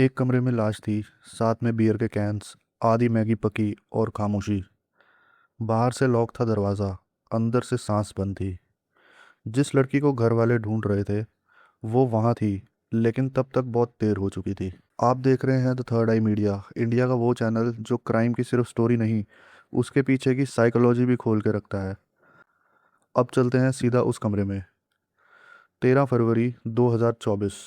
एक कमरे में लाश थी, साथ में बियर के कैन्स, आधी मैगी पकी और खामोशी। बाहर से लॉक था दरवाज़ा, अंदर से सांस बंद थी। जिस लड़की को घर वाले ढूंढ रहे थे वो वहाँ थी, लेकिन तब तक बहुत देर हो चुकी थी। आप देख रहे हैं the third I media, India का वो चैनल जो क्राइम की सिर्फ स्टोरी नहीं, उसके पीछे की साइकोलॉजी भी खोल के रखता है। अब चलते हैं सीधा उस कमरे में। 13 फरवरी 2024।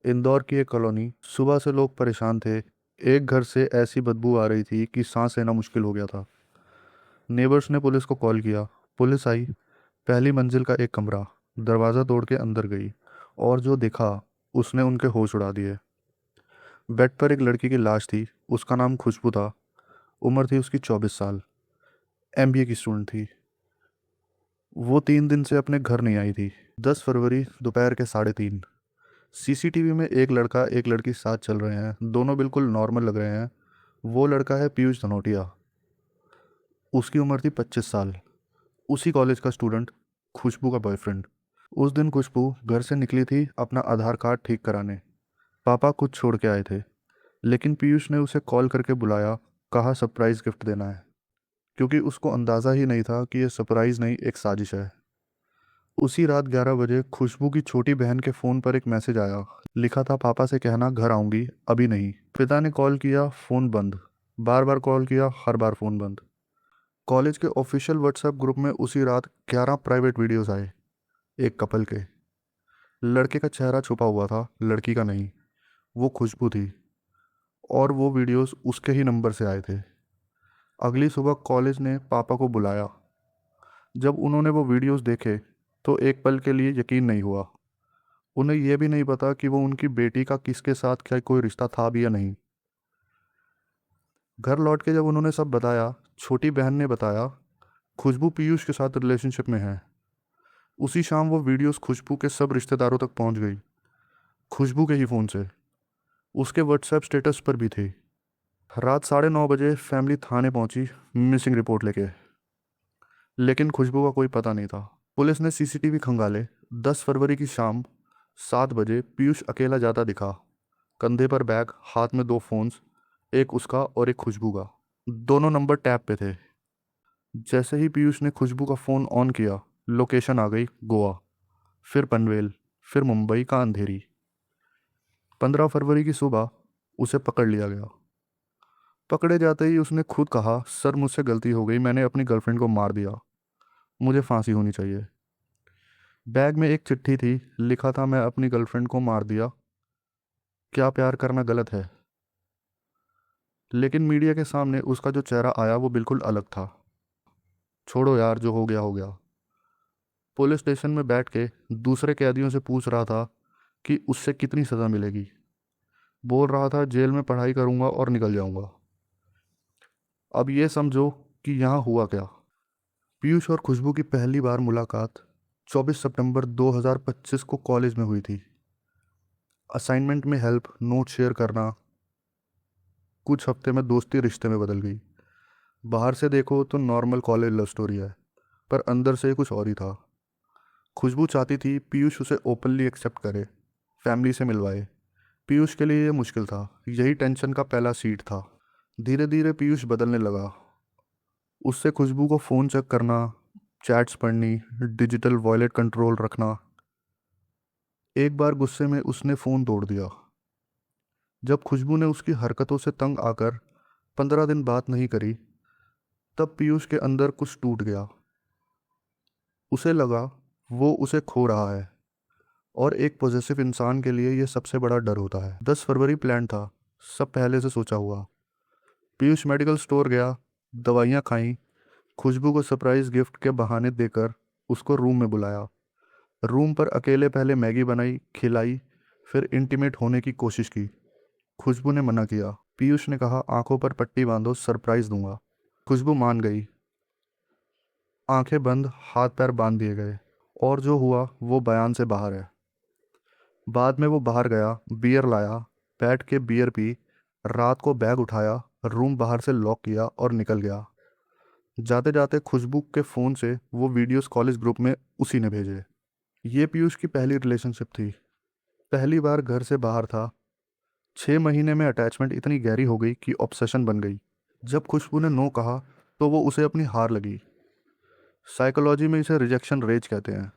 इंदौर की एक कॉलोनी। सुबह से लोग परेशान थे। एक घर से ऐसी बदबू आ रही थी कि सांस लेना मुश्किल हो गया था। नेबर्स ने पुलिस को कॉल किया। पुलिस आई। पहली मंजिल का एक कमरा। दरवाज़ा तोड़ के अंदर गई, और जो देखा उसने उनके होश उड़ा दिए। बेड पर एक लड़की की लाश थी। उसका नाम खुशबू था। उम्र थी उसकी 24 साल। एमबीए की स्टूडेंट थी। वो 3 दिन से अपने घर नहीं आई थी। 10 फरवरी दोपहर के 3:30। सीसीटीवी में एक लड़का एक लड़की साथ चल रहे हैं, दोनों बिल्कुल नॉर्मल लग रहे हैं। वो लड़का है पीयूष धनोटिया। उसकी उम्र थी 25 साल। उसी कॉलेज का स्टूडेंट, खुशबू का बॉयफ्रेंड। उस दिन खुशबू घर से निकली थी अपना आधार कार्ड ठीक कराने। पापा कुछ छोड़ के आए थे, लेकिन पीयूष ने उसे कॉल करके बुलाया। कहा सरप्राइज गिफ्ट देना है, क्योंकि उसको अंदाज़ा ही नहीं था कि यह सरप्राइज नहीं, एक साजिश है। उसी रात 11 बजे खुशबू की छोटी बहन के फ़ोन पर एक मैसेज आया। लिखा था, पापा से कहना घर आऊंगी, अभी नहीं। पिता ने कॉल किया, फ़ोन बंद। बार बार कॉल किया, हर बार फ़ोन बंद। कॉलेज के ऑफिशियल व्हाट्सएप ग्रुप में उसी रात 11 प्राइवेट वीडियोस आए। एक कपल के। लड़के का चेहरा छुपा हुआ था, लड़की का नहीं। वो खुशबू थी, और वो वीडियोस उसके ही नंबर से आए थे। अगली सुबह कॉलेज ने पापा को बुलाया। जब उन्होंने वो वीडियोस देखे तो एक पल के लिए यकीन नहीं हुआ। उन्हें यह भी नहीं पता कि वो उनकी बेटी का किसके साथ क्या कोई रिश्ता था भी या नहीं। घर लौट के जब उन्होंने सब बताया, छोटी बहन ने बताया खुशबू पीयूष के साथ रिलेशनशिप में है। उसी शाम वो वीडियोस खुशबू के सब रिश्तेदारों तक पहुंच गई, खुशबू के ही फ़ोन से। उसके व्हाट्सएप स्टेटस पर भी थी। रात 9:30 बजे फैमिली थाने पहुंची, मिसिंग रिपोर्ट लेके। लेकिन खुशबू का कोई पता नहीं था। पुलिस ने सीसीटीवी खंगाले। 10 फरवरी की शाम 7 बजे पीयूष अकेला जाता दिखा। कंधे पर बैग, हाथ में 2 फ़ोन्स, एक उसका और एक खुशबू का। दोनों नंबर टैब पे थे। जैसे ही पीयूष ने खुशबू का फ़ोन ऑन किया, लोकेशन आ गई, गोवा, फिर पनवेल, फिर मुंबई का अंधेरी। 15 फरवरी की सुबह उसे पकड़ लिया गया। पकड़े जाते ही उसने खुद कहा, सर मुझसे गलती हो गई, मैंने अपनी गर्लफ्रेंड को मार दिया, मुझे फांसी होनी चाहिए। बैग में एक चिट्ठी थी, लिखा था, मैं अपनी गर्लफ्रेंड को मार दिया, क्या प्यार करना गलत है। लेकिन मीडिया के सामने उसका जो चेहरा आया वो बिल्कुल अलग था। छोड़ो यार, जो हो गया हो गया। पुलिस स्टेशन में बैठ के दूसरे कैदियों से पूछ रहा था कि उससे कितनी सज़ा मिलेगी। बोल रहा था, जेल में पढ़ाई करूंगा और निकल जाऊंगा। अब ये समझो कि यहाँ हुआ क्या। पीयूष और खुशबू की पहली बार मुलाकात 24 सितंबर 2025 को कॉलेज में हुई थी। असाइनमेंट में हेल्प, नोट शेयर करना। कुछ हफ्ते में दोस्ती रिश्ते में बदल गई। बाहर से देखो तो नॉर्मल कॉलेज लव स्टोरी है, पर अंदर से कुछ और ही था। खुशबू चाहती थी पीयूष उसे ओपनली एक्सेप्ट करे, फैमिली से मिलवाए। पीयूष के लिए ये मुश्किल था, यही टेंशन का पहला सीट था। धीरे धीरे पीयूष बदलने लगा। उससे खुशबू को फ़ोन चेक करना, चैट्स पढ़नी, डिजिटल वॉलेट कंट्रोल रखना। एक बार गुस्से में उसने फ़ोन तोड़ दिया। जब खुशबू ने उसकी हरकतों से तंग आकर 15 दिन बात नहीं करी, तब पीयूष के अंदर कुछ टूट गया। उसे लगा वो उसे खो रहा है, और एक पॉजिटिव इंसान के लिए यह सबसे बड़ा डर होता है। 10 फरवरी प्लान था, सब पहले से सोचा हुआ। पीयूष मेडिकल स्टोर गया, दवाइयाँ खाई, खुशबू को सरप्राइज गिफ्ट के बहाने देकर उसको रूम में बुलाया। रूम पर अकेले पहले मैगी बनाई, खिलाई, फिर इंटीमेट होने की कोशिश की। खुशबू ने मना किया। पीयूष ने कहा, आंखों पर पट्टी बांधो, सरप्राइज दूंगा। खुशबू मान गई। आंखें बंद, हाथ पैर बांध दिए गए, और जो हुआ वो बयान से बाहर है। बाद में वो बाहर गया, बियर लाया, बैठ के बियर पी, रात को बैग उठाया, रूम बाहर से लॉक किया और निकल गया। जाते जाते खुशबू के फ़ोन से वो वीडियोस कॉलेज ग्रुप में उसी ने भेजे। ये पीयूष की पहली रिलेशनशिप थी। पहली बार घर से बाहर था। 6 महीने में अटैचमेंट इतनी गहरी हो गई कि ऑब्सेशन बन गई। जब खुशबू ने नो कहा तो वो उसे अपनी हार लगी। साइकोलॉजी में इसे रिजेक्शन रेज कहते हैं।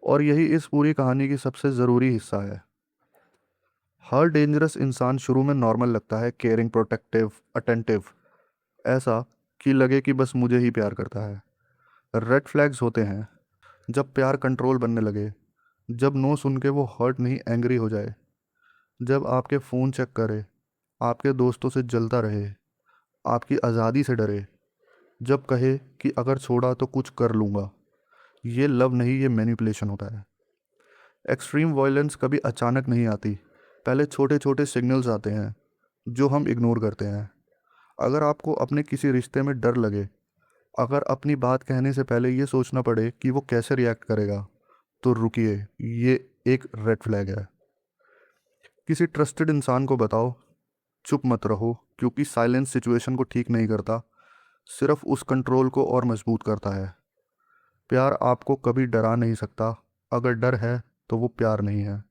और यही इस पूरी कहानी की सबसे ज़रूरी हिस्सा है। हर डेंजरस इंसान शुरू में नॉर्मल लगता है, केयरिंग, प्रोटेक्टिव, अटेंटिव, ऐसा कि लगे कि बस मुझे ही प्यार करता है। रेड फ्लैग्स होते हैं जब प्यार कंट्रोल बनने लगे, जब नो सुन के वो हर्ट नहीं एंग्री हो जाए, जब आपके फ़ोन चेक करे, आपके दोस्तों से जलता रहे, आपकी आज़ादी से डरे, जब कहे कि अगर छोड़ा तो कुछ कर लूँगा। ये लव नहीं, ये मैनिपुलेशन होता है। एक्सट्रीम वायलेंस कभी अचानक नहीं आती, पहले छोटे छोटे सिग्नल्स आते हैं जो हम इग्नोर करते हैं। अगर आपको अपने किसी रिश्ते में डर लगे, अगर अपनी बात कहने से पहले ये सोचना पड़े कि वो कैसे रिएक्ट करेगा, तो रुकिए, ये एक रेड फ्लैग है। किसी ट्रस्टेड इंसान को बताओ, चुप मत रहो, क्योंकि साइलेंस सिचुएशन को ठीक नहीं करता, सिर्फ उस कंट्रोल को और मजबूत करता है। प्यार आपको कभी डरा नहीं सकता, अगर डर है तो वो प्यार नहीं है।